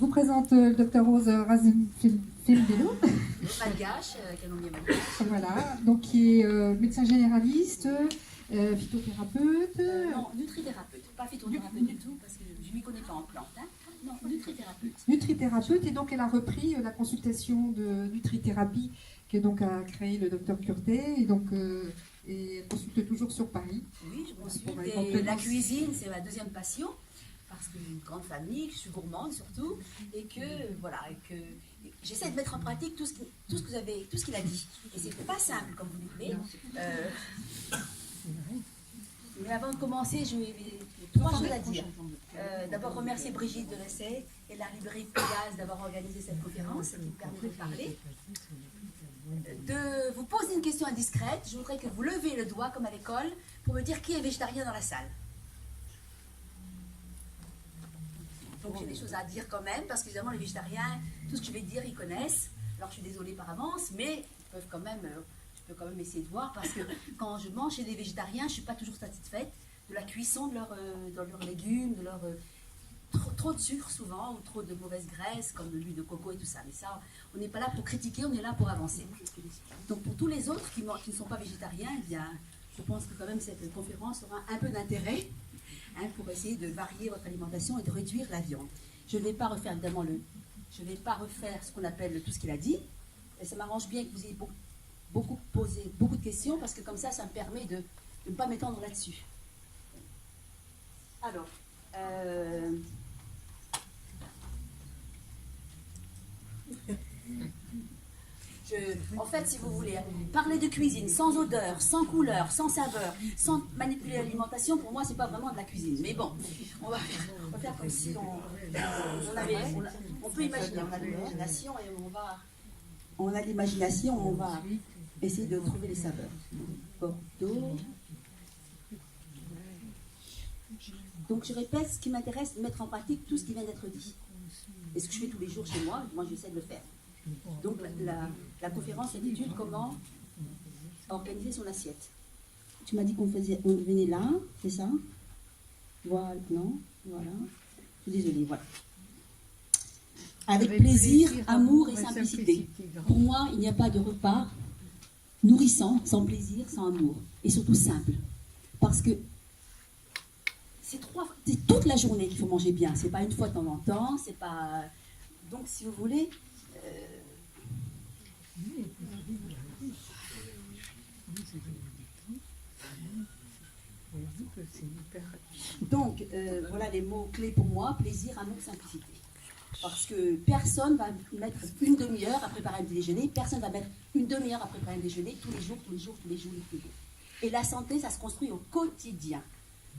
vous présente le docteur Rose Razenfeld-Bello. Malgache, quel nom bien malgache. Voilà, donc qui est médecin généraliste, phytothérapeute. Non, nutrithérapeute, pas phytothérapeute du tout, parce que je ne m'y connais pas en plantes. Hein. Non, nutrithérapeute. Nutrithérapeute, et donc elle a repris la consultation de nutrithérapie que donc a créé le docteur Curtet, et donc et elle consulte toujours sur Paris. Oui, je consulte. Et la cuisine, c'est ma deuxième passion, parce que j'ai une grande famille, que je suis gourmande surtout, et que voilà, et que j'essaie de mettre en pratique tout ce qu'il a dit. Et c'est pas simple, comme vous le dites. Mais avant de commencer, j'ai trois choses à dire. D'abord, remercier Brigitte de l'Essai et la librairie Pégase d'avoir organisé cette conférence qui me permet de parler. De vous poser une question indiscrète. Je voudrais que vous levez le doigt, comme à l'école, pour me dire qui est végétarien dans la salle. Donc j'ai des choses à dire quand même, parce que évidemment les végétariens, tout ce que je vais dire, ils connaissent. Alors je suis désolée par avance, mais ils peuvent quand même, je peux quand même essayer de voir, parce que quand je mange chez des végétariens, je ne suis pas toujours satisfaite de la cuisson de leurs légumes, de leur trop de sucre souvent, ou trop de mauvaise graisse, comme l'huile de coco et tout ça. Mais ça, on n'est pas là pour critiquer, on est là pour avancer. Donc pour tous les autres qui ne sont pas végétariens, eh bien, je pense que quand même cette conférence aura un peu d'intérêt. Pour essayer de varier votre alimentation et de réduire la viande. Je ne vais pas refaire évidemment je ne vais pas refaire ce qu'on appelle tout ce qu'il a dit. Et ça m'arrange bien que vous ayez posé beaucoup de questions, parce que comme ça me permet de ne pas m'étendre là-dessus. Alors, en fait, si vous voulez, parler de cuisine sans odeur, sans couleur, sans saveur, sans manipuler l'alimentation, pour moi, c'est pas vraiment de la cuisine. Mais bon, on va faire comme si on peut imaginer, on a l'imagination et on va essayer de trouver les saveurs. Bordeaux. Donc je répète, ce qui m'intéresse, de mettre en pratique tout ce qui vient d'être dit. Et ce que je fais tous les jours chez moi, j'essaie de le faire. Donc la conférence s'intitule « Comment organiser son assiette ». Tu m'as dit qu'on venait là, c'est ça? Voilà, non, voilà. Je suis désolée, voilà. Avec plaisir, amour et simplicité. Pour moi, il n'y a pas de repas nourrissant sans plaisir, sans amour. Et surtout simple. Parce que c'est toute la journée qu'il faut manger bien. C'est pas une fois de temps en temps, c'est pas... Donc, si vous voulez... Donc, voilà les mots-clés pour moi, plaisir, amour, simplicité. Parce que personne va mettre une demi-heure à préparer un petit déjeuner, personne va mettre une demi-heure à préparer un déjeuner tous les jours. Et la santé, ça se construit au quotidien.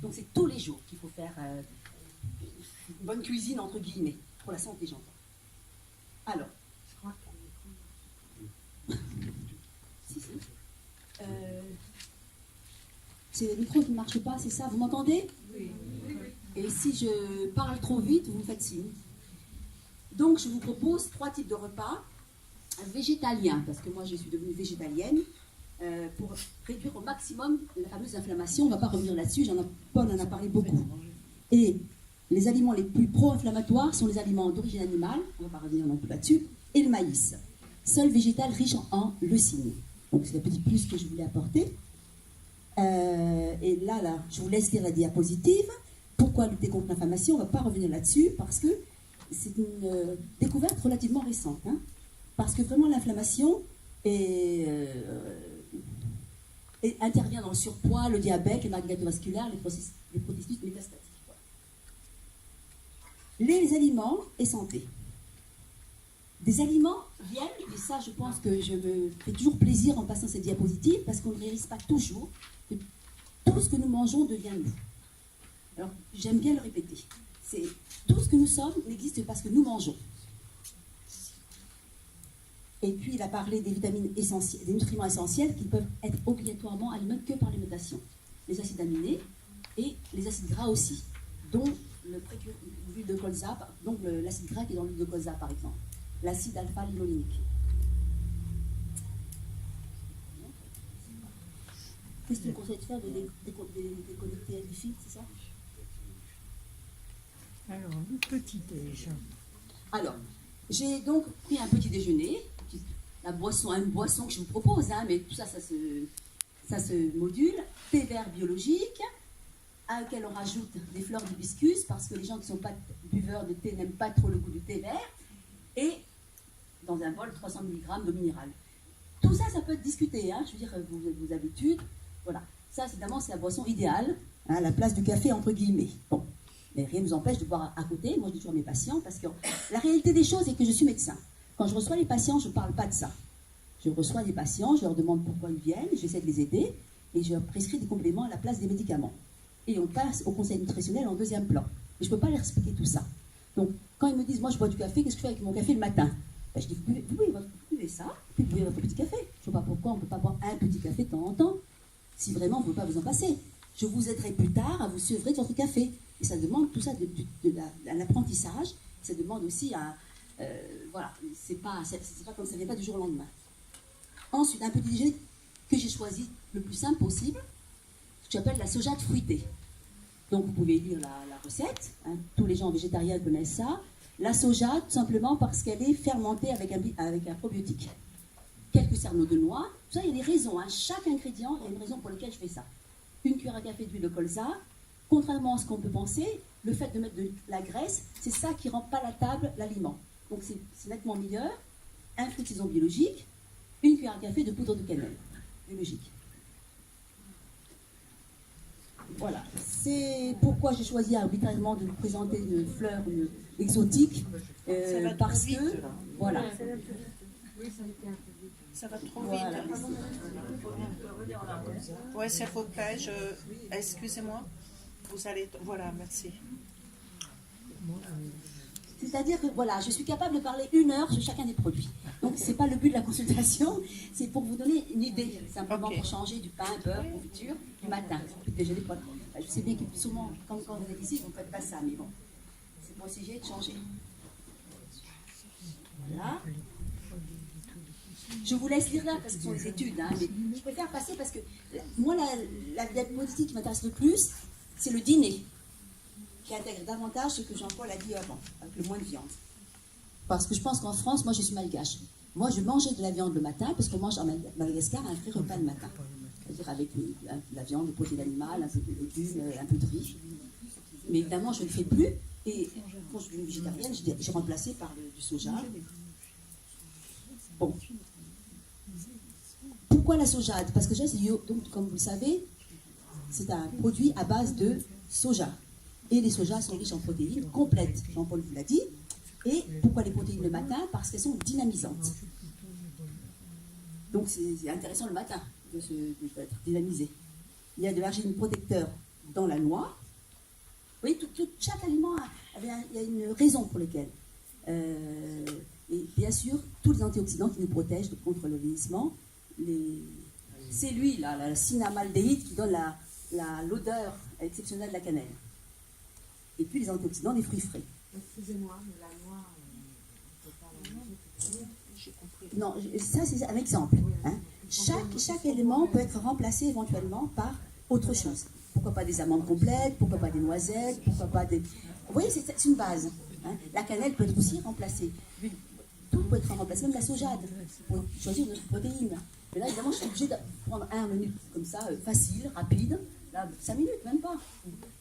Donc, c'est tous les jours qu'il faut faire une bonne cuisine, entre guillemets, pour la santé, j'entends. Alors, c'est le micro qui ne marche pas, c'est ça? Vous m'entendez? Oui. Et si je parle trop vite, vous me faites signe. Donc, je vous propose 3 types de repas végétaliens, parce que moi, je suis devenue végétalienne, pour réduire au maximum la fameuse inflammation. On ne va pas revenir là-dessus, Paul en a parlé beaucoup. Et les aliments les plus pro-inflammatoires sont les aliments d'origine animale, on ne va pas revenir non plus là-dessus, et le maïs. Seul végétal riche en leucine. Donc, c'est le petit plus que je voulais apporter. Et là, je vous laisse lire la diapositive. Pourquoi lutter contre l'inflammation? On ne va pas revenir là-dessus, parce que c'est une découverte relativement récente. Parce que vraiment, l'inflammation intervient dans le surpoids, le diabète, les maladies cardiovasculaires, les processus métastatiques. Les aliments et santé. Des aliments viennent, et ça je pense que je me fais toujours plaisir en passant cette diapositive, parce qu'on ne réalise pas toujours que tout ce que nous mangeons devient nous. Alors j'aime bien le répéter. C'est tout ce que nous sommes n'existe parce que nous mangeons. Et puis il a parlé des vitamines essentielles, des nutriments essentiels qui peuvent être obligatoirement alimentés que par l'alimentation. Les acides aminés et les acides gras aussi, dont l'huile de colza, donc l'acide gras qui est dans l'huile de colza par exemple. L'acide alpha-linolénique. Qu'est-ce que tu me conseilles de faire? De déconnecter Wi-Fi, c'est ça? Alors, le petit-déj. Alors, j'ai donc pris un petit déjeuner, une boisson que je vous propose, hein, mais tout ça, ça se module. Thé vert biologique, à lequel on rajoute des fleurs d'hibiscus, parce que les gens qui ne sont pas buveurs de thé n'aiment pas trop le goût du thé vert, et dans un bol 300 mg d'eau minérale. Tout ça, ça peut être discuté, hein, je veux dire, vos habitudes, voilà. Ça, évidemment, c'est la boisson idéale, hein, à la place du café, entre guillemets. Bon, mais rien ne nous empêche de boire à côté. Moi, je dis toujours à mes patients, parce que la réalité des choses est que je suis médecin. Quand je reçois les patients, je ne parle pas de ça. Je reçois les patients, je leur demande pourquoi ils viennent, j'essaie de les aider, et je leur prescris des compléments à la place des médicaments. Et on passe au conseil nutritionnel en deuxième plan. Mais je ne peux pas leur expliquer tout ça. Donc, quand ils me disent, moi, je bois du café, qu'est-ce que je fais avec mon café le matin? Ben, je dis, vous buvez ça, puis vous buvez votre petit café. Je ne vois pas pourquoi on ne peut pas boire un petit café de temps en temps, si vraiment vous ne pouvez pas vous en passer. Je vous aiderai plus tard à vous sevrer de votre café. Et ça demande tout ça un apprentissage. Ça demande aussi voilà, c'est pas comme ça, ça vient pas du jour au lendemain. Ensuite, un petit déjeuner que j'ai choisi le plus simple possible, ce que j'appelle la sojade fruitée. Donc vous pouvez lire la recette, hein, tous les gens végétariens connaissent ça. La soja, tout simplement parce qu'elle est fermentée avec un probiotique. Quelques cerneaux de noix, tout ça, il y a des raisons. Hein. Chaque ingrédient, il y a une raison pour laquelle je fais ça. Une cuillère à café d'huile de colza, contrairement à ce qu'on peut penser, le fait de mettre de la graisse, c'est ça qui rend palatable l'aliment. Donc c'est nettement meilleur. Un fruit de saison biologique, une cuillère à café de poudre de cannelle biologique. Voilà, c'est pourquoi j'ai choisi arbitrairement de vous présenter une fleur exotique, parce que, voilà. Ça va trop vite. Ouais, c'est repêche. Excusez-moi. Vous allez. Voilà, merci. C'est-à-dire que voilà, je suis capable de parler 1 heure sur chacun des produits. Donc c'est pas le but de la consultation, c'est pour vous donner une idée, simplement pour changer du pain, beurre, confiture du matin. Déjeuner, je sais bien que souvent, quand vous êtes ici, vous ne faites pas ça, mais bon, c'est pour essayer de changer. Voilà. Je vous laisse lire là parce que ce sont des études, hein, mais je préfère passer parce que moi, la diagnostic qui m'intéresse le plus, c'est le dîner, qui intègre davantage ce que Jean-Paul a dit avant, avec le moins de viande. Parce que je pense qu'en France, moi je suis malgache. Moi je mangeais de la viande le matin, parce qu'on mange en Madagascar un vrai repas le matin. C'est-à-dire avec la viande, le protéine animal, un peu de légumes, un peu de riz. Mais évidemment, je ne le fais plus. Et quand je suis devenue végétarienne, j'ai remplacé par du soja. Bon. Pourquoi la sojade? Parce que donc, comme vous le savez, c'est un produit à base de soja. Et les sojas sont riches en protéines complètes, Jean-Paul vous l'a dit. Et pourquoi les protéines le matin? Parce qu'elles sont dynamisantes. Donc c'est intéressant le matin d'être dynamisé. Il y a de l'argine protecteur dans la noix. Vous voyez, chaque aliment il y a une raison pour laquelle. Et bien sûr, tous les antioxydants qui nous protègent contre le vieillissement. C'est lui, la cinnamaldéhyde, qui donne l'odeur exceptionnelle de la cannelle. Et puis les antioxydants des fruits frais. Excusez-moi, mais la noix, on ne peut pas la manger. J'ai compris. Non, ça c'est un exemple. Hein. Chaque élément peut être remplacé éventuellement par autre chose. Pourquoi pas des amandes complètes, pourquoi pas des noisettes, pourquoi pas des... Vous voyez, c'est une base. Hein. La cannelle peut être aussi remplacée. Tout peut être remplacé, même la sojade, pour choisir notre protéine. Mais là, évidemment, je suis obligée de prendre un menu comme ça, facile, rapide. Là, 5 minutes, même pas.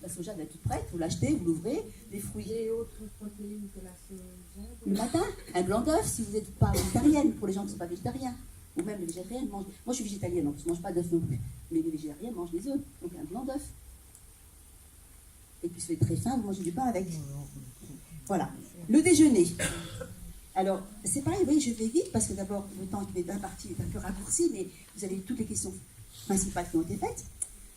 La sojade est toute prête, vous l'achetez, vous l'ouvrez, les fruits. Et autres protéines que la sojade. Le matin, un blanc d'œuf si vous n'êtes pas végétarienne, pour les gens qui ne sont pas végétariens. Ou même les végétariennes mangent. Moi, je suis végétalienne, donc je ne mange pas d'œufs non plus. Mais les végétariens mangent des œufs, donc un blanc d'œuf. Et puis, si vous êtes très faim, vous mangez du pain avec. Voilà. Le déjeuner. Alors, c'est pareil, vous voyez, je vais vite, parce que d'abord, le temps qui est imparti est un peu raccourci, mais vous avez toutes les questions principales qui ont été faites.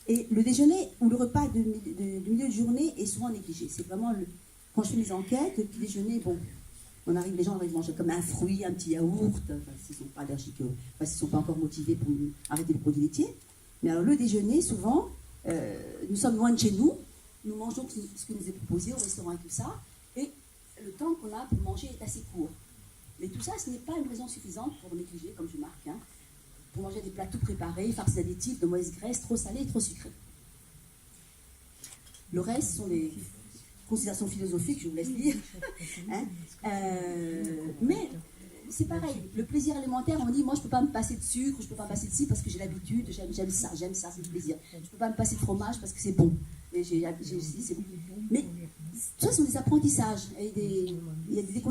Et le déjeuner ou le repas de milieu de journée est souvent négligé. C'est vraiment, quand je fais mes enquêtes, le petit déjeuner, bon, les gens arrivent à manger comme un fruit, un petit yaourt, s'ils ne sont pas allergiques, s'ils ne sont pas encore motivés pour arrêter les produits laitiers. Mais alors, le déjeuner, souvent, nous sommes loin de chez nous, nous mangeons ce qui nous est proposé au restaurant et tout ça, et le temps qu'on a pour manger est assez court. Mais tout ça, ce n'est pas une raison suffisante pour négliger, comme je marque, hein, pour manger des plats tout préparés, farcis d'additifs, de mauvaise graisse, trop salés et trop sucrés. Le reste sont considération philosophique, je vous laisse lire. Hein. Mais c'est pareil, le plaisir alimentaire, on dit, moi je ne peux pas me passer de sucre, je ne peux pas me passer de ci parce que j'ai l'habitude, j'aime ça, c'est le plaisir. Je ne peux pas me passer de fromage parce que c'est bon. Et c'est bon. Mais ça, ce sont des apprentissages.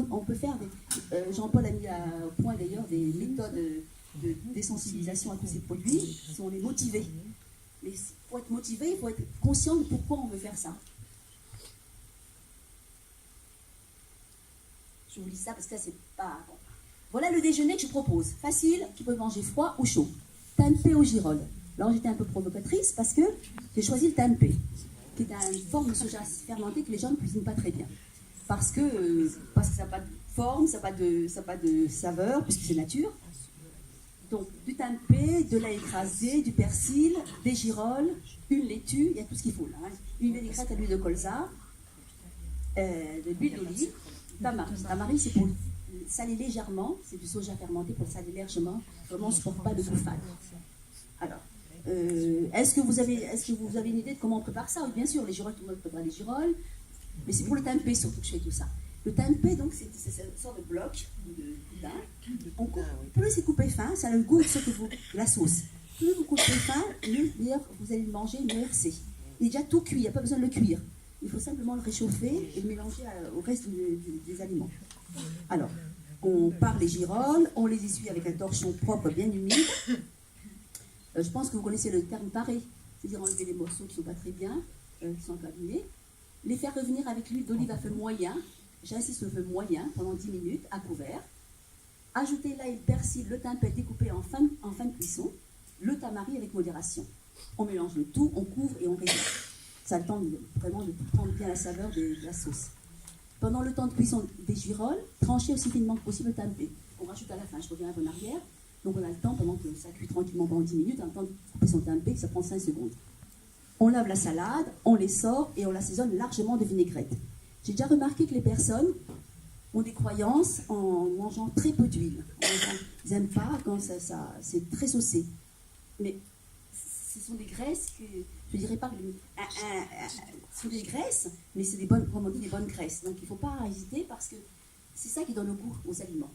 On peut faire des... Jean-Paul a mis au point d'ailleurs des méthodes de désensibilisation à tous ces produits, si on est motivé. Mais pour être motivé, il faut être conscient de pourquoi on veut faire ça. Je vous lis ça parce que ça, c'est pas... Bon. Voilà le déjeuner que je propose. Facile, qui peut manger froid ou chaud. Tempeh au girolles. Alors j'étais un peu provocatrice parce que j'ai choisi le tempeh, qui est une forme de soja fermenté que les gens ne cuisinent pas très bien. Parce que ça n'a pas de forme, ça n'a pas de saveur, puisque c'est nature. Donc du tempeh, de l'ail écrasé, du persil, des girolles, une laitue, il y a tout ce qu'il faut là. Hein. Une vinaigrette à l'huile de colza, de l'huile d'olive, tamari. Tamari, c'est pour saler légèrement, c'est du soja fermenté pour saler légèrement, vraiment on ne supporte pas de goût fade. Alors, est-ce que vous avez une idée de comment on prépare ça? Oui, bien sûr, les girolles, tout le monde prépare les girolles, mais c'est pour le tempeh surtout que je fais tout ça. Le tempeh, donc, c'est une sorte de bloc de boudin. Plus c'est coupé fin, ça a le goût de ce que vous, la sauce. Plus vous coupez fin, meilleur vous allez le manger, meilleur c'est. Il est déjà tout cuit, il n'y a pas besoin de le cuire. Il faut simplement le réchauffer et le mélanger au reste des aliments. Alors, on part les girolles, on les essuie avec un torchon propre, bien humide. Je pense que vous connaissez le terme parer, c'est-à-dire enlever les morceaux qui ne sont pas très bien, qui sont un peu abîmés. Les faire revenir avec l'huile d'olive à feu moyen, j'insiste sur le feu moyen, pendant 10 minutes, à couvert. Ajouter l'ail, le persil, le tempeh découpé en fin de cuisson, le tamari avec modération. On mélange le tout, on couvre et on réserve. Ça a le temps vraiment de prendre bien la saveur de la sauce. Pendant le temps de cuisson des girolles, tranchez aussi finement que possible le tempeh. On rajoute à la fin, je reviens un peu en arrière. Donc on a le temps, pendant que ça cuit tranquillement pendant 10 minutes, on a le temps de couper son tempeh, ça prend 5 secondes. On lave la salade, on les sort et on l'assaisonne largement de vinaigrette. J'ai déjà remarqué que les personnes ont des croyances en mangeant très peu d'huile. Ils n'aiment pas quand c'est très saucé. Mais ce sont des graisses que, je ne dirais pas que ce sont des graisses, mais c'est des bonnes, comme on dit, des bonnes graisses. Donc il ne faut pas hésiter parce que c'est ça qui donne le goût aux aliments.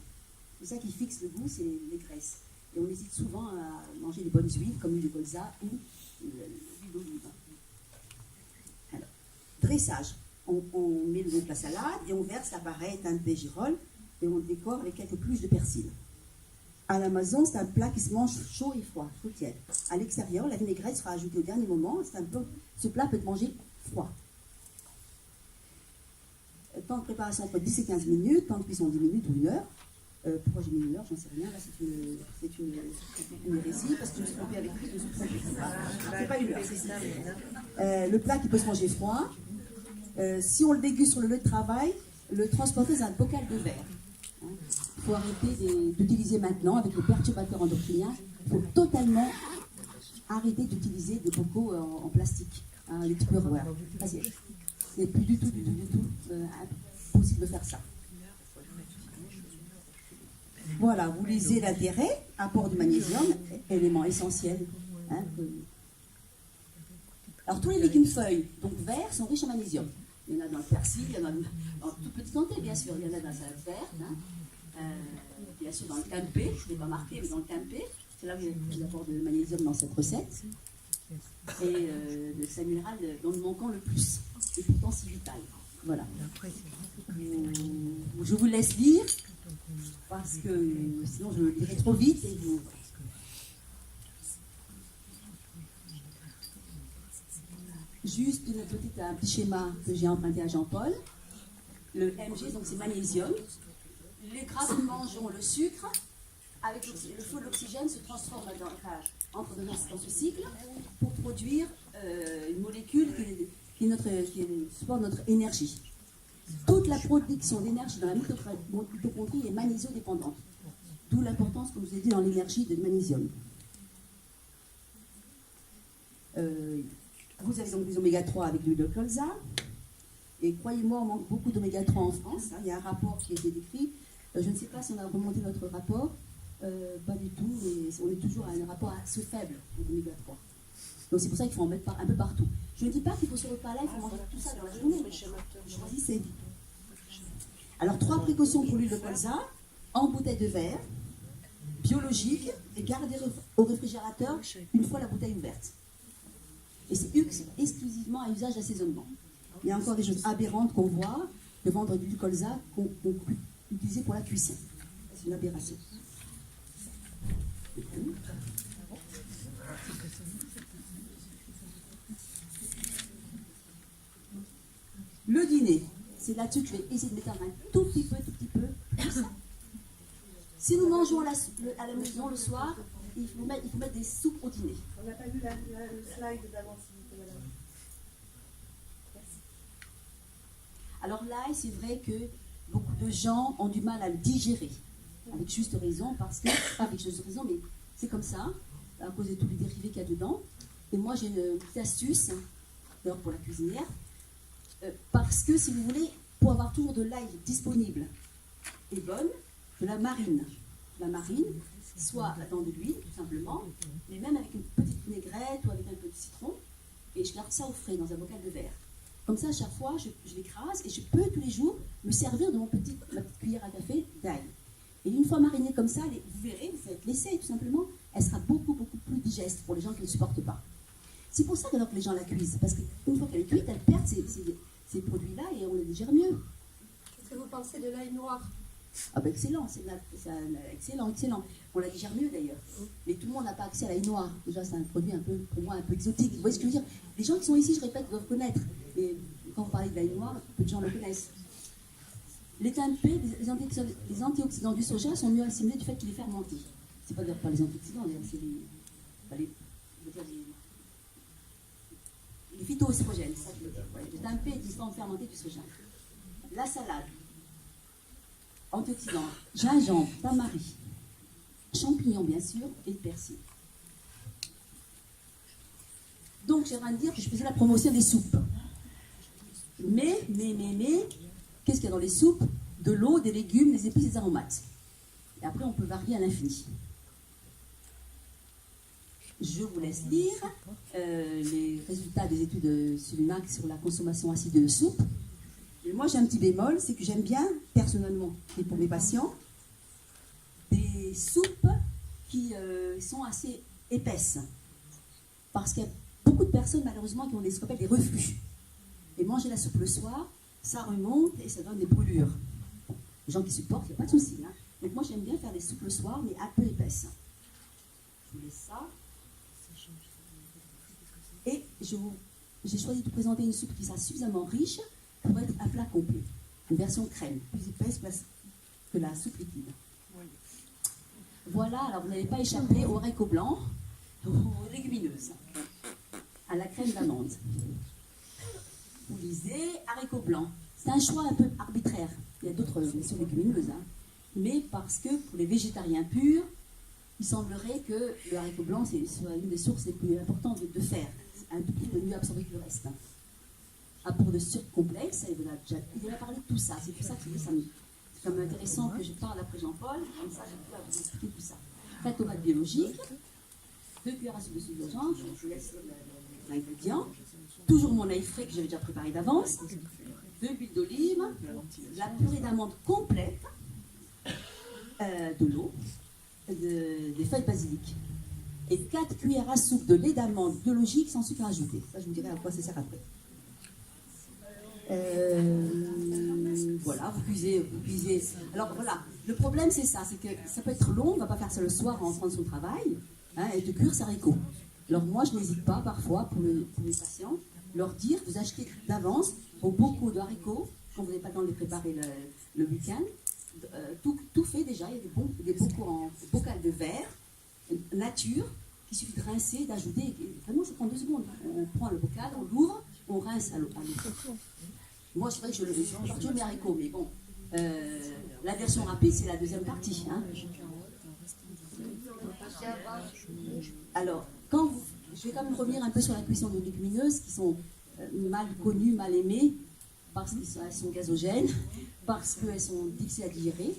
C'est ça qui fixe le goût, c'est les graisses. Et on hésite souvent à manger des bonnes huiles, comme l'huile de colza ou l'huile d'olive. Alors, dressage. On met donc la salade et on verse la barrette, tempeh, girolles et on le décore avec quelques pluches de persil. À l'Amazon, c'est un plat qui se mange chaud et froid, chaud tiède. À l'extérieur, la vinaigrette sera ajoutée au dernier moment. Ce plat peut être mangé froid. Temps de préparation entre 10 et 15 minutes, temps de cuisson 10 minutes ou 1 heure. Pourquoi j'ai mis 1 heure, j'en sais rien. Là, c'est une hérésie parce que je me suis trompée avec lui. C'est pas 1 heure, c'est 5 minutes. Le plat qui peut se manger froid. Si on le déguste sur le lieu de travail, le transporter dans un bocal de verre. Il faut arrêter d'utiliser maintenant, avec les perturbateurs endocriniens, il faut totalement arrêter d'utiliser des bocaux en plastique, les Tupperware. C'est plus du tout possible de faire ça. Voilà, vous lisez l'intérêt, apport de magnésium, élément essentiel. Alors tous les légumes feuilles, donc verts, sont riches en magnésium. Il y en a dans le persil, il y en a en toute petite quantité, bien sûr. Il y en a dans la salade verte, bien sûr dans le tempeh, je ne l'ai pas marqué, mais dans le tempeh, c'est là où il y a le plus d'apport de magnésium dans cette recette. Et c'est un minéral dont nous manquons le plus, et pourtant si vital. Voilà. Je vous laisse lire, parce que sinon je le lirai trop vite et vous... Juste un petit schéma que j'ai emprunté à Jean-Paul. Le Mg, donc c'est magnésium. Les gras que nous mangeons, le sucre, avec le flot de l'oxygène se transforme entre dans ce cycle pour produire une molécule qui supporte notre énergie. Toute la production d'énergie dans la mitochondrie est magnésiodépendante. D'où l'importance, comme je vous ai dit, dans l'énergie de magnésium. Vous avez donc des oméga 3 avec l'huile de colza. Et croyez-moi, on manque beaucoup d'oméga 3 en France. Il y a un rapport qui a été décrit. Je ne sais pas si on a remonté notre rapport. Pas du tout. Mais on est toujours à un rapport assez faible d'oméga 3. Donc c'est pour ça qu'il faut en mettre un peu partout. Je ne dis pas qu'il faut se repas là, il faut manger tout ça dans la journée. Choisissez. Alors, 3 précautions pour l'huile de colza, en bouteille de verre, biologique, et gardée au réfrigérateur une fois la bouteille ouverte. Et c'est exclusivement à usage d'assaisonnement. Il y a encore des choses aberrantes qu'on voit, de vendre du colza qu'on peut utiliser pour la cuisson. C'est une aberration. Le dîner, c'est là-dessus que je vais essayer de m'étendre un tout petit peu. Si nous mangeons à la maison le soir, il faut mettre des soupes au dîner. On n'a pas vu le slide d'avant, s'il vous plaît, madame. Alors l'ail, c'est vrai que beaucoup de gens ont du mal à le digérer, avec juste raison, parce que, pas avec juste raison, mais c'est comme ça, à cause de tous les dérivés qu'il y a dedans. Et moi, j'ai une petite astuce, d'ailleurs pour la cuisinière, parce que, si vous voulez, pour avoir toujours de l'ail disponible et bonne, je la marine. La marine, soit dans de l'huile, tout simplement, mais même avec une petite vinaigrette ou avec un peu de citron, et je garde ça au frais dans un bocal de verre. Comme ça, à chaque fois, je l'écrase et je peux tous les jours me servir de ma petite cuillère à café d'ail. Et une fois marinée comme ça, vous verrez, vous faites l'essai tout simplement, elle sera beaucoup plus digeste pour les gens qui ne supportent pas. C'est pour ça que les gens la cuisent, parce qu'une fois qu'elle est cuite, elle perd ces produits-là et on les digère mieux. Qu'est-ce que vous pensez de l'ail noir? Ah ben excellent, excellent. On la digère mieux d'ailleurs. Mais tout le monde n'a pas accès à l'ail noir. Déjà, c'est un produit pour moi un peu exotique. Vous voyez ce que je veux dire? Les gens qui sont ici, je répète, doivent connaître. Et quand vous parlez de l'ail noir, peu de gens le connaissent. Les tempeh, les antioxydants du soja sont mieux assimilés du fait qu'il est fermenté. C'est pas d'ailleurs pas les antioxydants, c'est les phytoestrogènes, c'est ça que je veux dire. Ouais, les tempeh est une forme fermentée du soja. La salade, antioxydants, gingembre, tamaris, champignons bien sûr, et le persil. Donc j'aimerais dire que je faisais la promotion des soupes. Mais, qu'est-ce qu'il y a dans les soupes? De l'eau, des légumes, des épices, des aromates. Et après, on peut varier à l'infini. Je vous laisse lire les résultats des études Sulimac sur la consommation acide de soupe. Et moi, j'ai un petit bémol, c'est que j'aime bien, personnellement, et pour mes patients, des soupes qui sont assez épaisses. Parce qu'il y a beaucoup de personnes, malheureusement, qui ont ce qu'on appelle des reflux. Et manger la soupe le soir, ça remonte et ça donne des brûlures. Les gens qui supportent, il n'y a pas de souci. Hein. Donc moi, j'aime bien faire des soupes le soir, mais un peu épaisses. Je vous laisse ça. Et j'ai choisi de vous présenter une soupe qui sera suffisamment riche pour être un plat complet. Une version crème, plus épaisse que la soupe liquide. Voilà, alors vous n'allez pas échapper aux haricots blancs, aux légumineuses, à la crème d'amande. Vous lisez haricots blancs. C'est un choix un peu arbitraire. Il y a d'autres versions légumineuses, hein. Mais parce que pour les végétariens purs, il semblerait que le haricot blanc soit une des sources les plus importantes de fer. C'est un tout petit peu mieux absorbé que le reste. Apport de sucre complexe, il a parlé de tout ça. C'est pour ça que c'est comme intéressant que je parle après Jean-Paul. Comme ça, je peux vous expliquer tout ça. 4 tomates biologiques, 2 cuillères à soupe de sucre de gingembre, je vous laisse l'ingrédient. Toujours mon ail frais que j'avais déjà préparé d'avance. 2 huiles d'olive, la purée d'amande complète, de l'eau, des feuilles de basilic. Et 4 cuillères à soupe de lait d'amande biologique sans sucre ajouté. Ça, je vous dirai à quoi ça sert après. Voilà, vous cuisez. Alors voilà, le problème c'est ça, c'est que ça peut être long, on ne va pas faire ça le soir en rentrant de son travail, hein, et de cuire ses haricots. Alors moi, je n'hésite pas parfois pour mes patients, leur dire, vous achetez d'avance vos bocaux de haricots, quand vous n'avez pas le temps de les préparer le week-end, tout fait déjà, il y a des bocaux en bocal de verre, nature, qu'il suffit de rincer, d'ajouter, vraiment ça prend 2 secondes. On prend le bocal, on l'ouvre, on rince à l'eau. Moi, c'est vrai que je mes haricots, mais bon, la version rapide, c'est la deuxième partie. Hein. Alors, je vais quand même revenir un peu sur la cuisson des légumineuses qui sont mal connues, mal aimées, parce qu'elles sont gazogènes, parce qu'elles sont difficiles à digérer,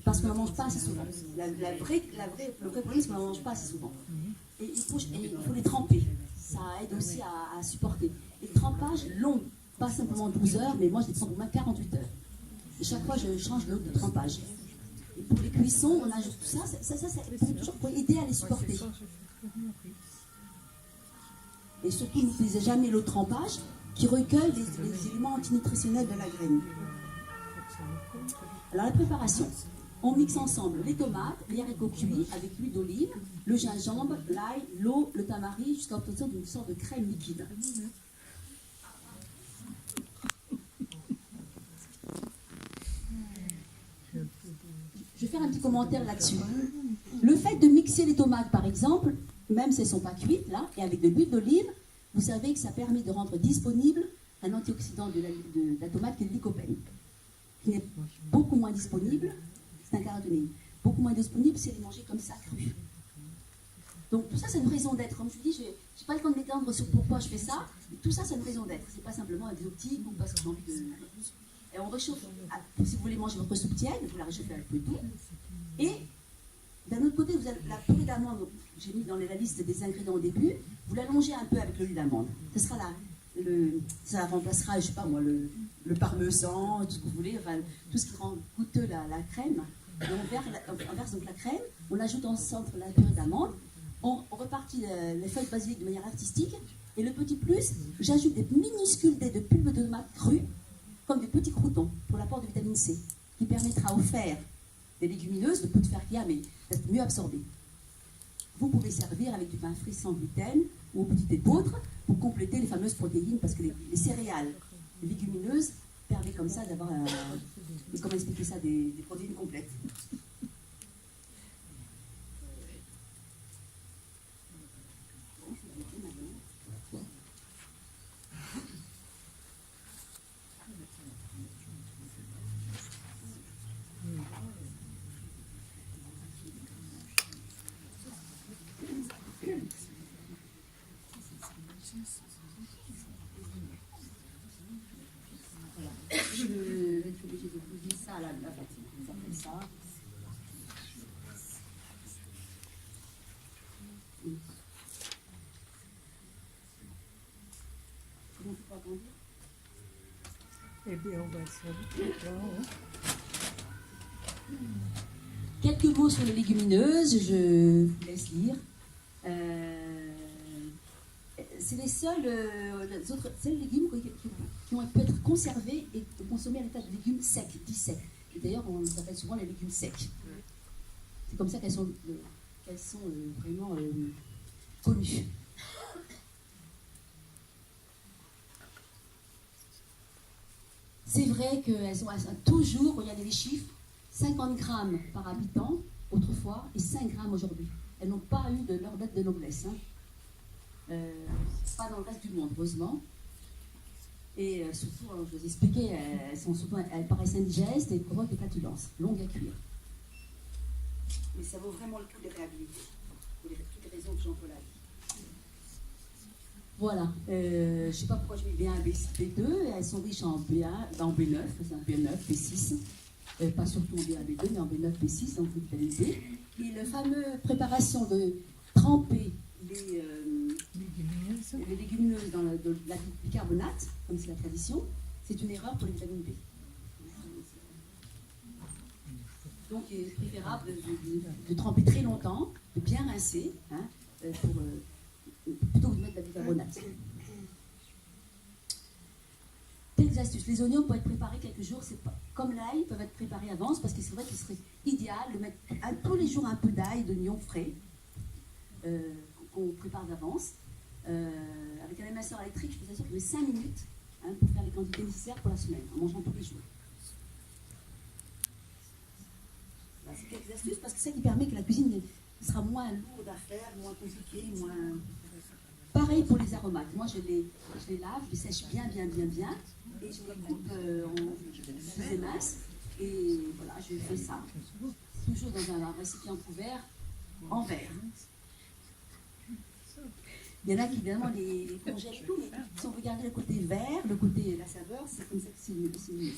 parce qu'on n'en mange pas assez souvent. Le vrai problème, c'est qu'on n'en mange pas assez souvent. Et il faut les tremper. Ça aide aussi à supporter. Et trempage long, pas simplement 12 heures, mais moi je les trempe au moins 48 heures. Et chaque fois, je change l'eau de trempage. Et pour les cuissons, on ajoute tout ça, c'est toujours pour aider à les supporter. Et surtout, n'utilisez jamais l'eau de trempage qui recueille les éléments antinutritionnels de la graine. Alors la préparation, on mixe ensemble les tomates, les haricots cuits avec l'huile d'olive, le gingembre, l'ail, l'eau, le tamari, jusqu'à obtenir une sorte de crème liquide. Je vais faire un petit commentaire là-dessus. Le fait de mixer les tomates, par exemple, même si elles ne sont pas cuites, là, et avec de l'huile d'olive, vous savez que ça permet de rendre disponible un antioxydant de la tomate qui est le lycopène, qui est beaucoup moins disponible, c'est un caroténoïde, beaucoup moins disponible si elle est mangée comme ça, crue. Donc tout ça, c'est une raison d'être. Comme je vous dis, je n'ai pas le temps de m'étendre sur pourquoi je fais ça, mais tout ça, c'est une raison d'être. C'est pas simplement exotique ou parce que j'ai envie de... Et on réchauffe, si vous voulez manger votre soupe tiède, vous la réchauffez avec peu d'eau. Et d'un autre côté, vous avez la purée d'amande, j'ai mis dans la liste des ingrédients au début, vous l'allongez un peu avec l'huile d'amande. Ça remplacera, je sais pas moi, le parmesan, tout ce que vous voulez, enfin, tout ce qui rend goûteux la crème. Et on verse donc la crème, on ajoute en centre la purée d'amande, on repartit les feuilles de basilic de manière artistique, et le petit plus, j'ajoute des minuscules dés de pulpe de tomate crue, comme des petits croûtons, pour l'apport de vitamine C, qui permettra au fer des légumineuses, le peu de fer qu'il y a, mais d'être mieux absorbé. Vous pouvez servir avec du pain frit sans gluten ou au petit épeautre pour compléter les fameuses protéines, parce que les céréales, les légumineuses, permettent comme ça d'avoir, comment expliquer ça, des protéines complètes. Je vais être obligée de vous dire ça à la partie. Ça fait ça. Comment tu peux agrandir? Eh bien, on va se faire. Quelques mots sur les légumineuses, je vous laisse lire. C'est les seuls légumes qui ont pu être conservés et consommés à l'état de légumes secs, dits secs. Et d'ailleurs, on les appelle souvent les légumes secs. C'est comme ça qu'elles sont vraiment connues. C'est vrai qu'elles ont toujours, regardez les chiffres, 50 grammes par habitant autrefois et 5 grammes aujourd'hui. Elles n'ont pas eu de leur dette de noblesse. Pas dans le reste du monde, heureusement. Et surtout, je vous ai expliqué, elles paraissent indigestes et provoquent des flatulences, longues à cuire. Mais ça vaut vraiment le coup de les réhabiliter, pour toutes les raisons que j'emploie là. Voilà, je ne sais pas pourquoi je mets bien B2, elles sont riches en B1, en B9, c'est un B9, B6, pas surtout en B1, B2, mais en B9, B6, donc vitamine B. Et la fameuse préparation de tremper les légumineuses dans le bicarbonate, comme c'est la tradition, c'est une erreur pour les vitamines B. Donc il est préférable de tremper très longtemps, de bien rincer, plutôt que de mettre de la bicarbonate. Quelques astuces. Les oignons peuvent être préparés quelques jours, comme l'ail, peuvent être préparés à l'avance, parce que c'est vrai qu'il serait idéal de mettre tous les jours un peu d'ail, d'oignons frais, qu'on prépare d'avance. Avec un éminceur électrique, je vous assure qu'il y a 5 minutes pour faire les quantités nécessaires pour la semaine, en mangeant tous les jours. Voilà, c'est quelques astuces, parce que c'est ça qui permet que la cuisine sera moins lourde à faire, moins compliquée, moins... Pareil pour les aromates. Moi, je les lave, je les sèche bien, et je les coupe en des minces. Et voilà, je fais ça. Toujours dans un récipient couvert, en verre. Il y en a qui, évidemment, les congèlent et tout, mais si on regarde le côté vert, le côté la saveur, c'est comme ça que c'est mieux.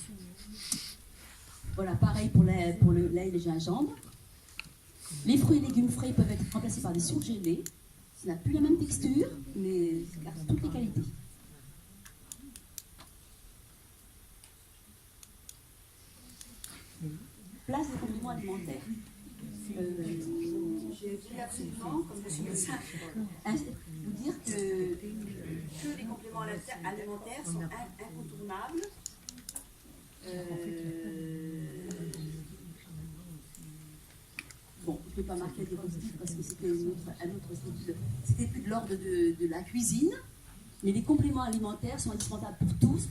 Voilà, pareil pour l'ail et le gingembre. Les fruits et légumes frais peuvent être remplacés par des surgelés. Ça n'a plus la même texture, mais ça garde toutes les qualités. Place des compléments alimentaires. J'ai voulu absolument, comme je suis médecin, vous dire que les compléments alimentaires sont incontournables. Bon, je ne peux pas marquer des diapositive parce que c'était un autre style. C'était plus de l'ordre de la cuisine, mais les compléments alimentaires sont indispensables pour tous,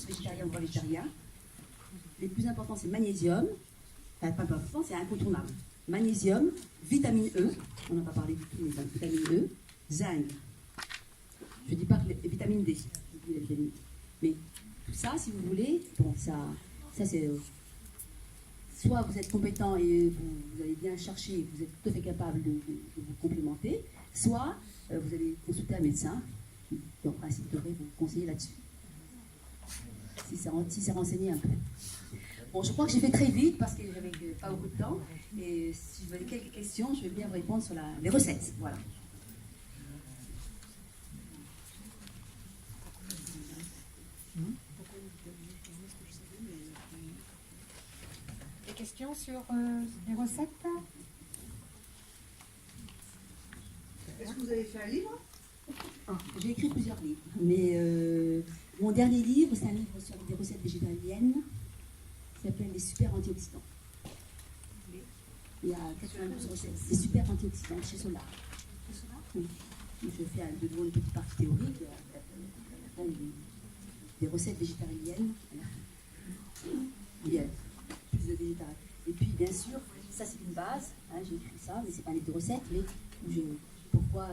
végétariens ou pas végétariens. Les plus importants, c'est magnésium. Enfin, pas important, c'est incontournable. Magnésium, vitamine E, on n'a pas parlé du tout, mais vitamine E, zinc. Je ne dis pas que les vitamines D, je dis la vitamine D. Mais tout ça, si vous voulez, bon, ça c'est. Soit vous êtes compétent et vous allez bien chercher, vous êtes tout à fait capable de vous complémenter, soit vous allez consulter un médecin qui en principe devrait vous conseiller là-dessus. Si c'est renseigné un peu. Bon, je crois que j'ai fait très vite parce que j'avais pas beaucoup de temps. Et si vous avez quelques questions, je vais bien vous répondre sur les recettes. Voilà. Des questions sur les recettes? Est-ce que vous avez fait un livre? J'ai écrit plusieurs livres, mais mon dernier livre, c'est un livre sur des recettes végétaliennes qui s'appelle Les super antioxydants. Il y a 92 recettes. Les super antioxydants chez Solar. Oui. Je fais de nouveau une petite partie théorique, des recettes végétariennes. Il y a plus de végétariens. Et puis, bien sûr, ça c'est une base, hein, j'ai écrit ça, mais c'est pas un livre de recettes, mais pourquoi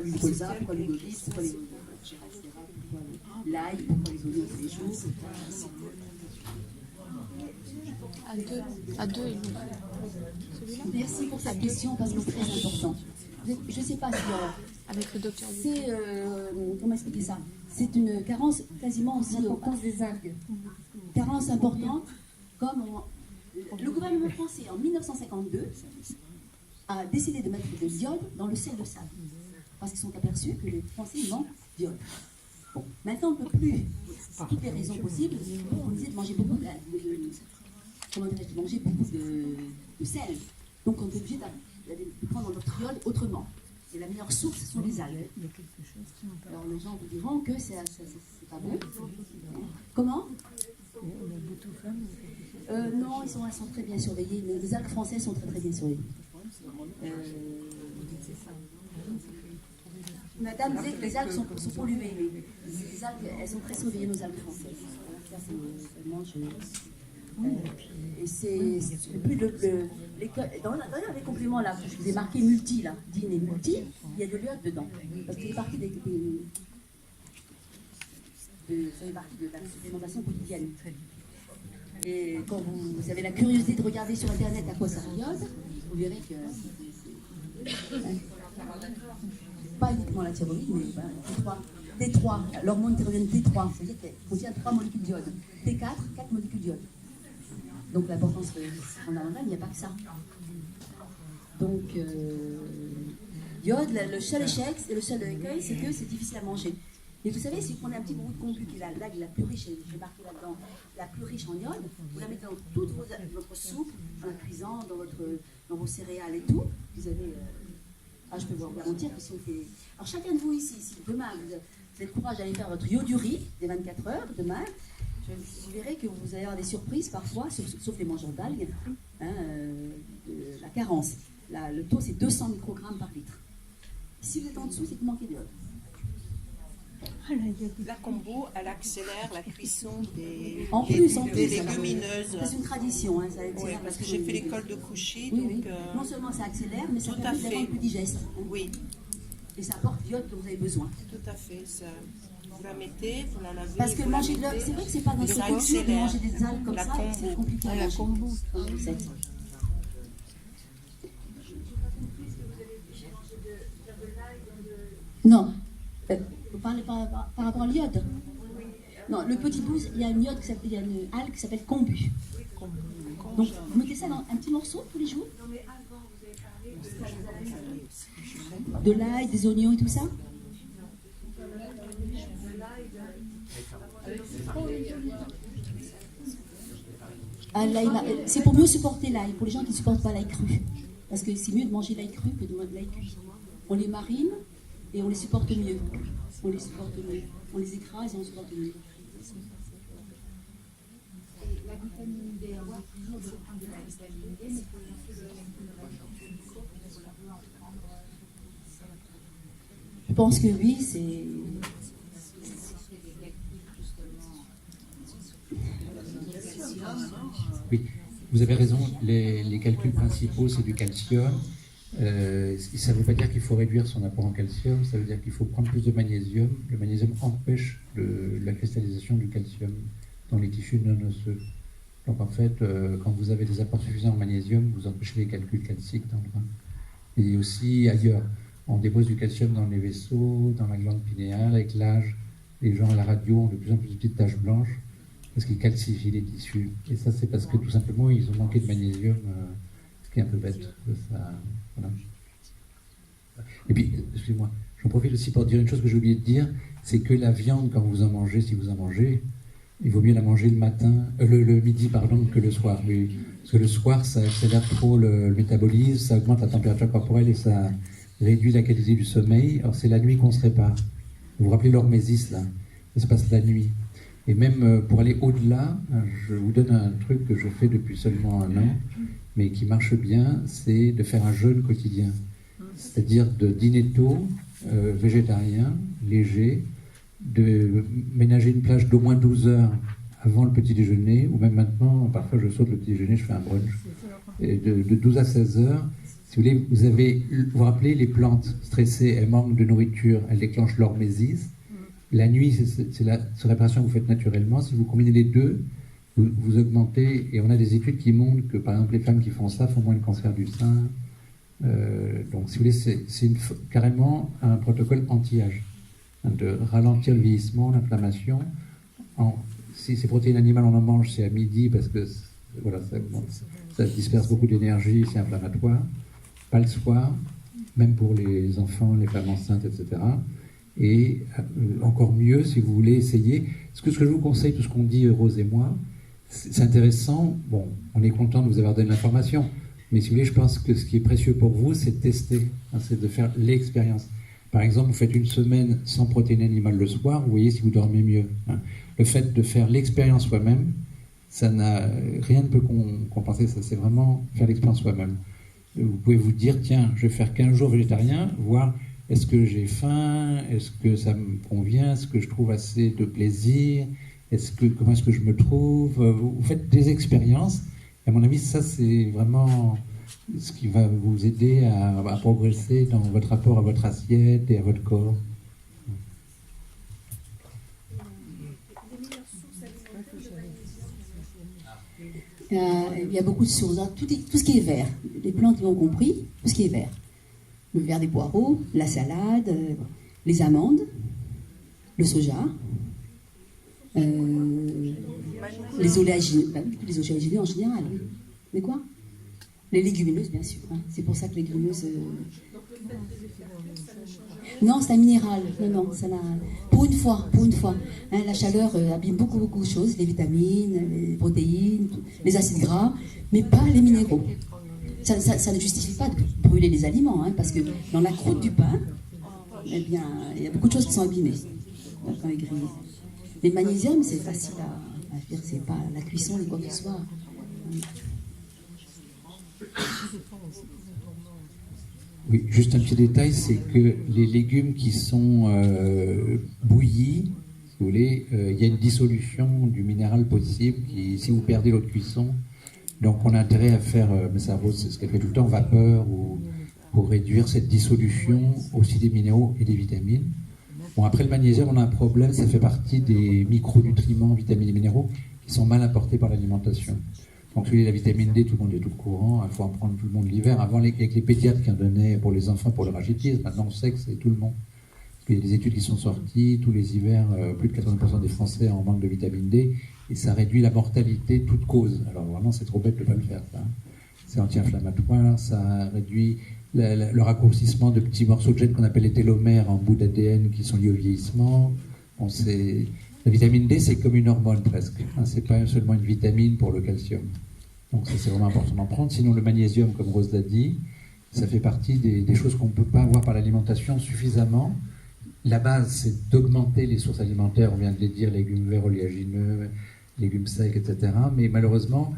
l'huile colza, pourquoi l'huile d'olive, pourquoi l'ail, pourquoi les oignons tous les jours. À deux. Merci pour cette question parce que c'est très important. Je ne sais pas si Avec le docteur. c'est comment expliquer ça. C'est une carence quasiment aussi L'importance des algues. carence importante comme le gouvernement français en 1952 a décidé de mettre de l'iode dans le sel de sable parce qu'ils sont aperçus que les Français manquent d'iode. Bon, maintenant on ne peut plus, pour toutes les raisons possibles, on disait de manger beaucoup de sel. Donc on est obligé de prendre notre iode autrement. Et la meilleure source, ce sont les algues. Alors les gens vous diront que c'est pas bon. Comment? Non, elles sont très bien surveillées. Les algues françaises sont très bien surveillées. Madame disait que les algues sont polluées, mais les algues, elles sont très surveillées, nos algues françaises. Ça, c'est vraiment... et c'est plus d'ailleurs les compléments là, je vous ai marqué multi là, DIN et multi, il y a de l'iode dedans. Parce que ça fait partie de la supplémentation quotidienne. Et quand vous avez la curiosité de regarder sur internet à quoi ça l'iode, vous verrez que pas uniquement la thyroïde, mais T3, l'hormone thyroïdienne T3, c'est-à-dire qu'elle contient 3 molécules d'iode. T4, 4 molécules d'iode. Donc l'importance fondamentale, il n'y a pas que ça. Donc, iode, le seul échec et le seul écueil, c'est que c'est difficile à manger. Et vous savez, si vous prenez un petit bout de kombu, qui est l'algue la plus riche, j'ai marqué là-dedans, la plus riche en iode, vous la mettez dans toute votre soupe, en la cuisant, dans vos céréales et tout, vous avez... je peux vous garantir que si on fait... Alors chacun de vous ici, si demain vous avez le courage d'aller faire votre iodurie des 24 heures, demain, vous verrez que vous allez avoir des surprises parfois, sauf les mangeurs d'algues, la carence. Le taux, c'est 200 microgrammes par litre. Si vous êtes en dessous, c'est que vous manquez d'iode. La kombu, elle accélère la cuisson des légumineuses. C'est une tradition. Hein, Oui, parce que j'ai fait l'école de Couchy. Oui, donc, oui. Non seulement ça accélère, mais ça tout à permet de fait. rendre plus digeste. Hein. Oui, Et ça apporte l'iode que vous avez besoin. tout à fait. Ça, vous la mettez, vous la lavez. Parce que vous la manger de mettez. c'est vrai que c'est pas dans Ça cette culture de accélère. manger des algues comme La ça, c'est kombu. compliqué à manger. Dans les recettes. Non. Vous parlez par rapport à l'iode? Non, le petit bout, il y a une algue qui s'appelle kombu. Donc, vous mettez ça dans un petit morceau tous les jours? De l'ail, des oignons et tout ça? Ah, c'est pour mieux supporter l'ail, pour les gens qui ne supportent pas l'ail cru. Parce que c'est mieux de manger l'ail cru que de manger l'ail cuit. On les marine et on les supporte mieux. On les supporte mieux. On les écrase et on supporte mieux. La vitamine D, on va toujours prendre de la vitamine D, mais pour les je pense que oui, c'est... Oui, vous avez raison, les calculs principaux, c'est du calcium. Ça ne veut pas dire qu'il faut réduire son apport en calcium, ça veut dire qu'il faut prendre plus de magnésium. Le magnésium empêche la cristallisation du calcium dans les tissus non osseux. Donc en fait, quand vous avez des apports suffisants en magnésium, vous empêchez les calculs calciques dans le rein. Et aussi ailleurs, on dépose du calcium dans les vaisseaux, dans la glande pinéale. Avec l'âge, les gens à la radio ont de plus en plus de petites taches blanches parce qu'ils calcifient les tissus. Et ça, c'est parce que tout simplement, ils ont manqué de magnésium, ce qui est un peu bête. Ça, voilà. Et puis, excusez-moi, j'en profite aussi pour dire une chose que j'ai oublié de dire, c'est que la viande, quand vous en mangez, si vous en mangez, il vaut mieux la manger le midi, que le soir. Oui. Parce que le soir, ça accélère trop le métabolisme, ça augmente la température corporelle et ça réduit la qualité du sommeil. Alors c'est la nuit qu'on se répare. Vous vous rappelez l'hormésis, là? Ça se passe la nuit. Et même pour aller au-delà, je vous donne un truc que je fais depuis seulement 1 an, mais qui marche bien, c'est de faire un jeûne quotidien. C'est-à-dire de dîner tôt, végétarien, léger, de ménager une plage d'au moins 12 heures avant le petit déjeuner, ou même maintenant, parfois je saute le petit déjeuner, je fais un brunch. Et de 12 à 16 heures, si vous voulez, vous vous rappelez, les plantes stressées, elles manquent de nourriture, elles déclenchent l'hormésis. La nuit, c'est la réparation que vous faites naturellement. Si vous combinez les deux, vous augmentez, et on a des études qui montrent que, par exemple, les femmes qui font ça font moins de cancer du sein. Donc, si vous voulez, c'est carrément un protocole anti-âge, de ralentir le vieillissement, l'inflammation. Si c'est protéines animales, on en mange, c'est à midi, parce que voilà, ça disperse beaucoup d'énergie, c'est inflammatoire. Pas le soir, même pour les enfants, les femmes enceintes, etc. Et encore mieux, si vous voulez essayer. Ce que je vous conseille, tout ce qu'on dit, Rose et moi, c'est intéressant. Bon, on est content de vous avoir donné l'information, mais si vous voulez, je pense que ce qui est précieux pour vous, c'est de tester, c'est de faire l'expérience. Par exemple, vous faites une semaine sans protéines animales le soir, vous voyez si vous dormez mieux. Le fait de faire l'expérience soi-même, ça n'a rien ne peut compenser ça. C'est vraiment faire l'expérience soi-même. Vous pouvez vous dire, tiens, je vais faire 15 jours végétarien, voir est-ce que j'ai faim, est-ce que ça me convient, est-ce que je trouve assez de plaisir, comment est-ce que je me trouve. Vous faites des expériences. Et à mon avis, ça, c'est vraiment ce qui va vous aider à progresser dans votre rapport à votre assiette et à votre corps. Il y a beaucoup de sources. Tout ce qui est vert, les plantes ils ont compris, tout ce qui est vert. Le vert des poireaux, la salade, les amandes, le soja, les oléagineux en général. Mais quoi? Les légumineuses, bien sûr. C'est pour ça que les légumineuses... Non, c'est un minéral. Non, ça n'a... Pour une fois. La chaleur abîme beaucoup de choses, les vitamines, les protéines, les acides gras, mais pas les minéraux. Ça ne justifie pas de brûler les aliments, parce que dans la croûte du pain, eh bien, il y a beaucoup de choses qui sont abîmées quand il est grillé. Mais le magnésium, c'est facile à faire, c'est pas la cuisson ni quoi que ce soit. Oui, juste un petit détail, c'est que les légumes qui sont bouillis, si vous voulez, il y a une dissolution du minéral possible si vous perdez l'eau de cuisson. Donc on a intérêt à faire, mais ça c'est ce qu'elle fait tout le temps, vapeur, pour réduire cette dissolution aussi des minéraux et des vitamines. Bon, après le magnésium, on a un problème, ça fait partie des micronutriments, vitamines et minéraux, qui sont mal apportés par l'alimentation. Donc celui de la vitamine D, tout le monde est tout au courant, il faut en prendre tout le monde l'hiver. Avant, avec les pédiatres qui en donnaient pour les enfants pour le rachitisme, maintenant on sait que c'est tout le monde. Il y a des études qui sont sorties, tous les hivers, plus de 80% des Français en manque de vitamine D, et ça réduit la mortalité toute cause. Alors vraiment, c'est trop bête de ne pas le faire, ça. C'est anti-inflammatoire, ça réduit le raccourcissement de petits morceaux de gènes qu'on appelle les télomères en bout d'ADN qui sont liés au vieillissement. Bon, La vitamine D, c'est comme une hormone presque. Hein, c'est pas seulement une vitamine pour le calcium. Donc ça, c'est vraiment important d'en prendre. Sinon, le magnésium, comme Rose l'a dit, ça fait partie des choses qu'on ne peut pas avoir par l'alimentation suffisamment. La base, c'est d'augmenter les sources alimentaires, on vient de les dire, légumes verts, oléagineux, légumes secs, etc. Mais malheureusement,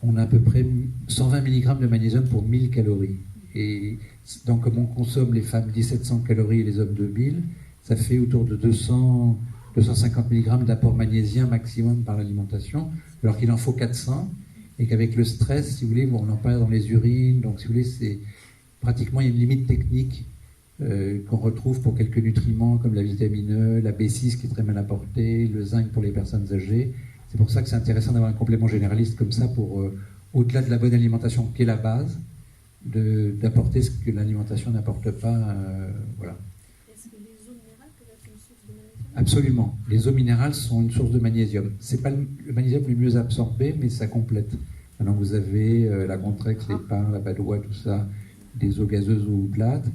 on a à peu près 120 mg de magnésium pour 1000 calories. Et donc, comme on consomme les femmes 1700 calories et les hommes 2000, ça fait autour de 250 mg d'apport magnésien maximum par l'alimentation, alors qu'il en faut 400, et qu'avec le stress, si vous voulez, on en parle dans les urines, donc si vous voulez, c'est pratiquement, il y a une limite technique qu'on retrouve pour quelques nutriments comme la vitamine E, la B6 qui est très mal apportée, le zinc pour les personnes âgées. C'est pour ça que c'est intéressant d'avoir un complément généraliste comme ça pour, au-delà de la bonne alimentation qui est la base, d'apporter ce que l'alimentation n'apporte pas. Voilà. Est-ce que les eaux minérales peuvent être une source de magnésium? Absolument. Les eaux minérales sont une source de magnésium. C'est pas le magnésium le mieux absorbé, mais ça complète. Alors vous avez la Contrex, l'Épar, la Badois, tout ça, des eaux gazeuses ou plates.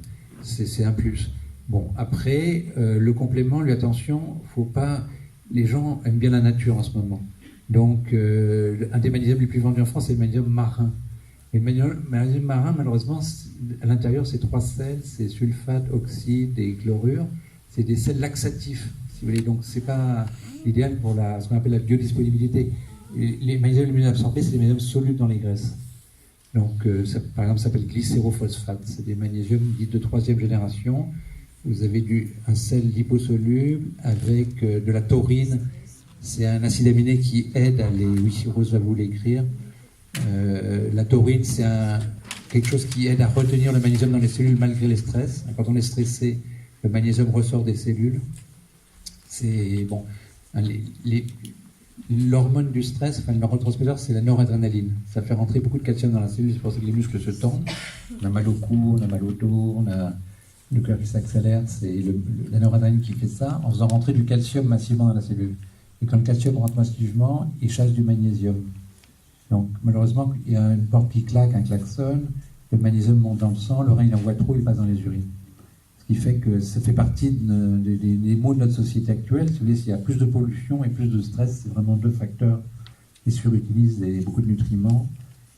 C'est un plus. Bon, après, le complément, lui, attention, faut pas... Les gens aiment bien la nature en ce moment. Donc, un des magnésiums les plus vendus en France, c'est le magnésium marin. Et le magnésium marin, malheureusement, à l'intérieur, c'est 3 sels, c'est sulfate, oxyde et chlorure. C'est des sels laxatifs, si vous voulez. Donc, c'est pas idéal pour ce qu'on appelle la biodisponibilité. Les magnésiums les mieux absorbés, c'est les magnésiums solubles dans les graisses. Donc, ça, par exemple, ça s'appelle glycérophosphate. C'est des magnésiums dits de 3e génération. Vous avez un sel liposoluble avec de la taurine. C'est un acide aminé qui aide à les... Oui, si Rose va vous l'écrire. La taurine, c'est quelque chose qui aide à retenir le magnésium dans les cellules malgré les stress. Quand on est stressé, le magnésium ressort des cellules. C'est bon. L'hormone du stress, enfin le neurotransmetteur, c'est la noradrénaline. Ça fait rentrer beaucoup de calcium dans la cellule, c'est pour ça que les muscles se tendent. On a mal au cou, on a mal au dos, on a le cœur qui s'accélère. C'est la noradrénaline qui fait ça en faisant rentrer du calcium massivement dans la cellule. Et quand le calcium rentre massivement, il chasse du magnésium. Donc malheureusement, il y a une porte qui claque, un klaxon, le magnésium monte dans le sang, le rein il envoie trop, il passe dans les urines. Ce qui fait que ça fait partie des maux de notre société actuelle. Si vous voulez, s'il y a plus de pollution et plus de stress, c'est vraiment 2 facteurs qui surutilisent beaucoup de nutriments.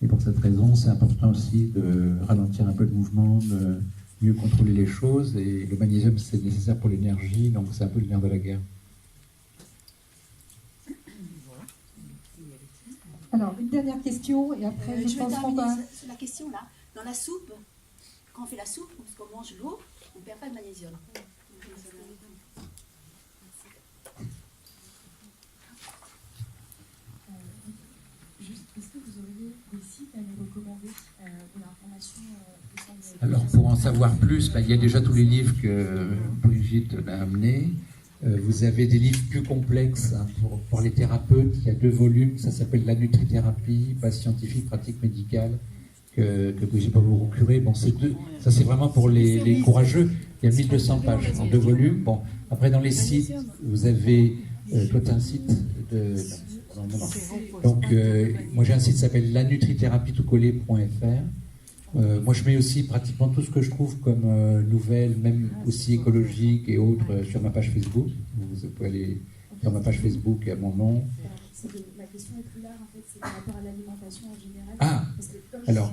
Et pour cette raison, c'est important aussi de ralentir un peu le mouvement, de mieux contrôler les choses. Et le magnésium, c'est nécessaire pour l'énergie, donc c'est un peu le nerf de la guerre. Alors, une dernière question, et après, je vais pense qu'on terminer va... sur la question là. Dans la soupe, quand on fait la soupe, parce qu'on mange l'eau, on ne perd pas de magnésium. Juste, est-ce que vous auriez des sites à nous recommander de l'information Alors, pour en savoir plus, il y a déjà tous les livres que Brigitte a amenés. Vous avez des livres plus complexes pour les thérapeutes. Il y a 2 volumes. Ça s'appelle La nutrithérapie, base scientifique, pratique médicale, que Brigitte va vous procurer. Bon, ça, c'est vraiment pour les courageux. Il y a 1200 pages en 2 volumes. Bon, après, dans les sites, vous avez... toi, tu as un site de... Non. Donc, moi, j'ai un site qui s'appelle lanutrithérapie.fr. Moi, je mets aussi pratiquement tout ce que je trouve comme nouvelles, même aussi écologiques et autres, sur ma page Facebook. Vous pouvez aller sur ma page Facebook à mon nom. La question est plus large, en fait, c'est par rapport à l'alimentation en général. Ah, alors,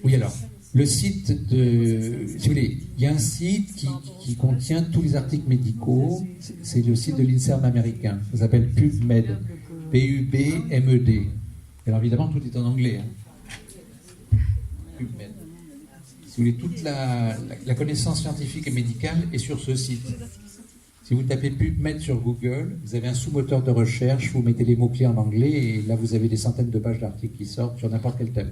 oui, alors, le site si vous voulez, il y a un site qui contient tous les articles médicaux. C'est le site de l'INSERM américain. Ça s'appelle PubMed. PUBMED. Alors, évidemment, tout est en anglais. PubMed. Si vous voulez, toute la connaissance scientifique et médicale est sur ce site. Si vous tapez PubMed sur Google, vous avez un sous-moteur de recherche, vous mettez les mots-clés en anglais, et là, vous avez des centaines de pages d'articles qui sortent sur n'importe quel thème.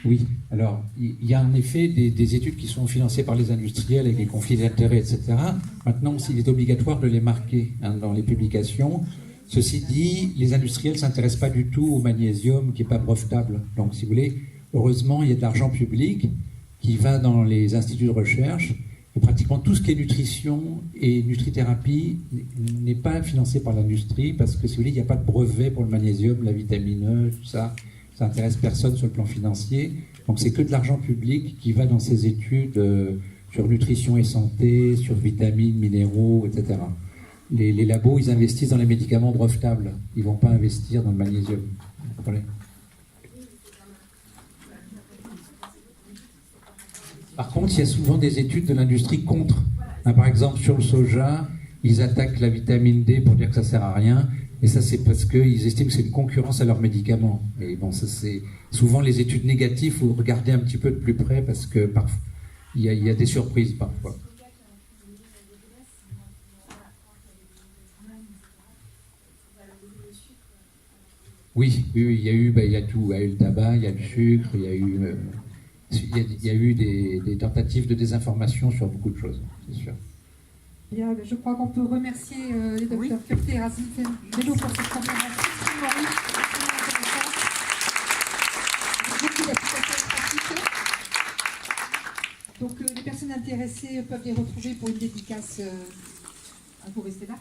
Oui, alors il y a en effet des études qui sont financées par les industriels avec des conflits d'intérêts, etc. Maintenant, il est obligatoire de les marquer dans les publications. Ceci dit, les industriels ne s'intéressent pas du tout au magnésium qui n'est pas brevetable. Donc, si vous voulez, heureusement, il y a de l'argent public qui va dans les instituts de recherche pratiquement tout ce qui est nutrition et nutrithérapie n'est pas financé par l'industrie parce que, si vous voulez, il n'y a pas de brevet pour le magnésium, la vitamine E, tout ça. Ça n'intéresse personne sur le plan financier. Donc c'est que de l'argent public qui va dans ces études sur nutrition et santé, sur vitamines, minéraux, etc. Les labos, ils investissent dans les médicaments brevetables. Ils ne vont pas investir dans le magnésium. Vous comprenez ? Par contre, il y a souvent des études de l'industrie contre. Par exemple, sur le soja, ils attaquent la vitamine D pour dire que ça ne sert à rien. Et ça, c'est parce qu'ils estiment que c'est une concurrence à leurs médicaments. Mais bon, ça, c'est souvent les études négatives, il faut regarder un petit peu de plus près parce que parfois, il y a des surprises parfois. Oui, il y a eu, il y a tout. Il y a eu le tabac, il y a le sucre, il y a eu des tentatives de désinformation sur beaucoup de choses, c'est sûr. Bien, je crois qu'on peut remercier les docteurs Curté et Racine Bello pour cette conférence extrêmement riche, extrêmement intéressante, avec beaucoup d'applications pratiques. Donc les personnes intéressées peuvent les retrouver pour une dédicace. Vous restez là.